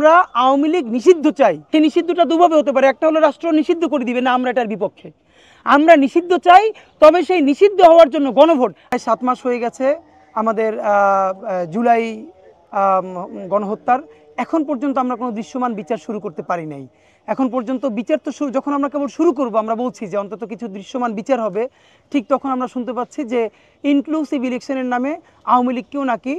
আমরা আওয়ামী লীগ নিষিদ্ধ চাই। সেই নিষিদ্ধটা দুভাবে হতে পারে, একটা হলো রাষ্ট্র নিষিদ্ধ করে দিবে, না আমরা এটার বিপক্ষে। আমরা নিষিদ্ধ চাই, তবে সেই নিষিদ্ধ হওয়ার জন্য গণভোট। 7 মাস হয়ে গেছে আমাদের জুলাই গণহত্যার, এখন পর্যন্ত আমরা কোনো দৃশ্যমান বিচার শুরু করতে পারি নাই। এখন পর্যন্ত বিচার তো যখন আমরা কেবল শুরু করব, আমরা বলছি যে অন্তত কিছু দৃশ্যমান বিচার হবে, ঠিক তখন আমরা শুনতে পাচ্ছি যে ইনক্লুসিভ ইলেকশনের নামে আওয়ামী লীগকেও নাকি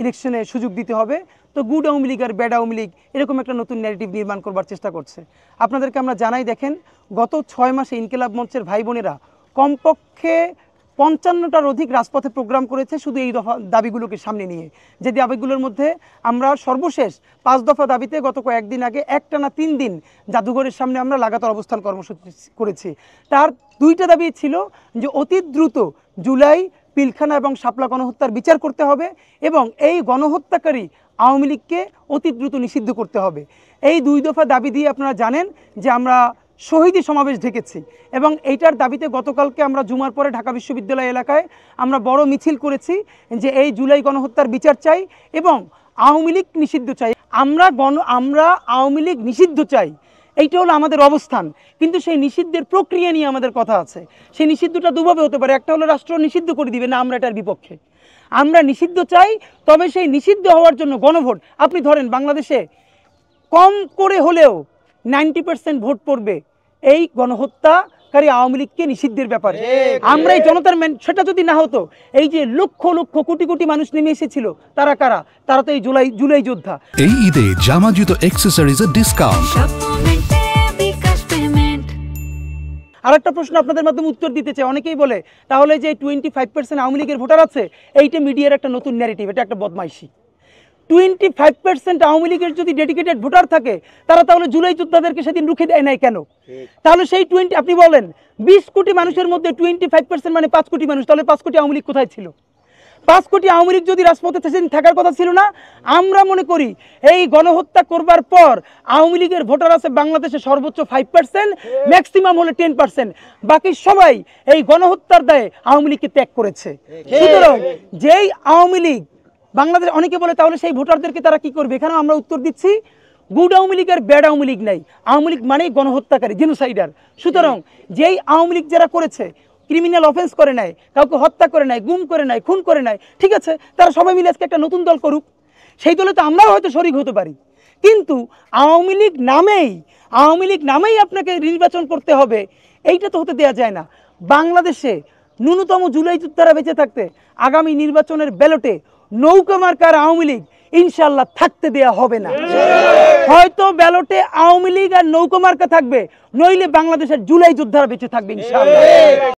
ইলেকশনে সুযোগ দিতে হবে। তো গুড আওয়ামী লীগ আর ব্যাড আওয়ামী লীগ এরকম একটা নতুন ন্যারেটিভ নির্মাণ করবার চেষ্টা করছে। আপনাদেরকে আমরা জানাই, দেখেন গত 6 মাসে ইনকিলাব মঞ্চের ভাই বোনেরা কমপক্ষে 55টার অধিক রাজপথে প্রোগ্রাম করেছে শুধু এই দাবিগুলোকে সামনে নিয়ে। যে দাবিগুলোর মধ্যে আমরা সর্বশেষ 5 দফা দাবিতে গত কয়েকদিন আগে একটানা 3 দিন জাদুঘরের সামনে আমরা লাগাতার অবস্থান কর্মসূচি করেছি। তার 2টা দাবি ছিল যে অতি দ্রুত জুলাই, পিলখানা এবং শাপলা গণহত্যার বিচার করতে হবে এবং এই গণহত্যাকারী আওয়ামী লীগকে অতি দ্রুত নিষিদ্ধ করতে হবে। এই 2 দফা দাবি দিয়ে আপনারা জানেন যে আমরা শহীদি সমাবেশ ডেকেছি এবং এইটার দাবিতে গতকালকে আমরা জুমার পরে ঢাকা বিশ্ববিদ্যালয় এলাকায় আমরা বড় মিছিল করেছি যে এই জুলাই গণহত্যার বিচার চাই এবং আওয়ামী লীগ নিষিদ্ধ চাই। আমরা আওয়ামী লীগ নিষিদ্ধ চাই, এইটা হলো আমাদের অবস্থান। কিন্তু সেই নিষিদ্ধের প্রক্রিয়া নিয়ে আমাদের কথা আছে। সেই নিষিদ্ধটা দুভাবে হতে পারে, একটা হলো রাষ্ট্র নিষিদ্ধ করে দিবে, না আমরা এটার বিপক্ষে। আমরা নিষিদ্ধ চাই, তবে সেই নিষিদ্ধ হওয়ার জন্য গণভোট। আপনি ধরেন বাংলাদেশে কম করে হলেও 90% ভোট পড়বে এই গণহত্যাকারী আওয়ামী লীগকে নিষিদ্ধের ব্যাপারে। আমরা এই জনতার সেটা যদি না হতো, এই যে লক্ষ লক্ষ কোটি কোটি মানুষ নেমে এসেছিল, তারা কারা? তারা তো এই জুলাই যোদ্ধা। এই ঈদে জামা জুতো অ্যাকসেসরিজের ডিসকাউন্ট। আরেকটা প্রশ্ন আপনাদের মাধ্যমে উত্তর দিতে চাই। অনেকেই বলে তাহলে যে 25% আওয়ামী লীগের ভোটার আছে, এইটা মিডিয়ার একটা নতুন ন্যারেটিভ, এটা একটা বদমাইশি। 25% আওয়ামী লীগের যদি ডেডিকেটেড ভোটার থাকে, তারা তাহলে জুলাই যোদ্ধাদেরকে সেদিন রুখে দেয় নাই কেন? তাহলে সেই আপনি বলেন 20 কোটি মানুষের মধ্যে 25% মানে 5 কোটি মানুষ, তাহলে 5 কোটি আওয়ামী লীগ কোথায় ছিল? 5 কোটি আওয়ামী লীগ যদি রাজপথে সেদিন থাকার কথা ছিল না? আমরা মনে করি এই গণহত্যা করবার পর আওয়ামী লীগের ভোটার আছে বাংলাদেশে সর্বোচ্চ 5%, ম্যাক্সিমাম হলে 10%। বাকি সবাই এই গণহত্যার দায়ে আওয়ামী লীগকে ত্যাগ করেছে। সুতরাং যেই আওয়ামী লীগ বাংলাদেশ, অনেকে বলে তাহলে সেই ভোটারদেরকে তারা কি করবে? এখানেও আমরা উত্তর দিচ্ছি, গুড আওয়ামী লীগ আর ব্যাড আওয়ামী লীগ নাই। আওয়ামী লীগ মানেই গণহত্যাকারী, জেনোসাইডার। সুতরাং যেই আওয়ামী লীগ যারা করেছে, ক্রিমিনাল অফেন্স করে নাই, কাউকে হত্যা করে নাই, গুম করে নাই, খুন করে নাই, ঠিক আছে, তারা সবাই মিলে আজকে একটা নতুন দল করুক, সেই দলে তো আমরাও হয়তো শরিক হতে পারি। কিন্তু আওয়ামী লীগ নামেই আপনাকে নির্বাচন করতে হবে, এইটা তো হতে দেওয়া যায় না। বাংলাদেশে ন্যূনতম জুলাই যোদ্ধারা বেঁচে থাকতে আগামী নির্বাচনের ব্যালটে নৌকা মার্কার আওয়ামী লীগ ইনশাল্লাহ থাকতে দেয়া হবে না। হয়তো ব্যালটে আওয়ামী লীগ আর নৌকা মার্কা থাকবে, নইলে বাংলাদেশের জুলাই যোদ্ধারা বেঁচে থাকবে ইনশাল্লাহ।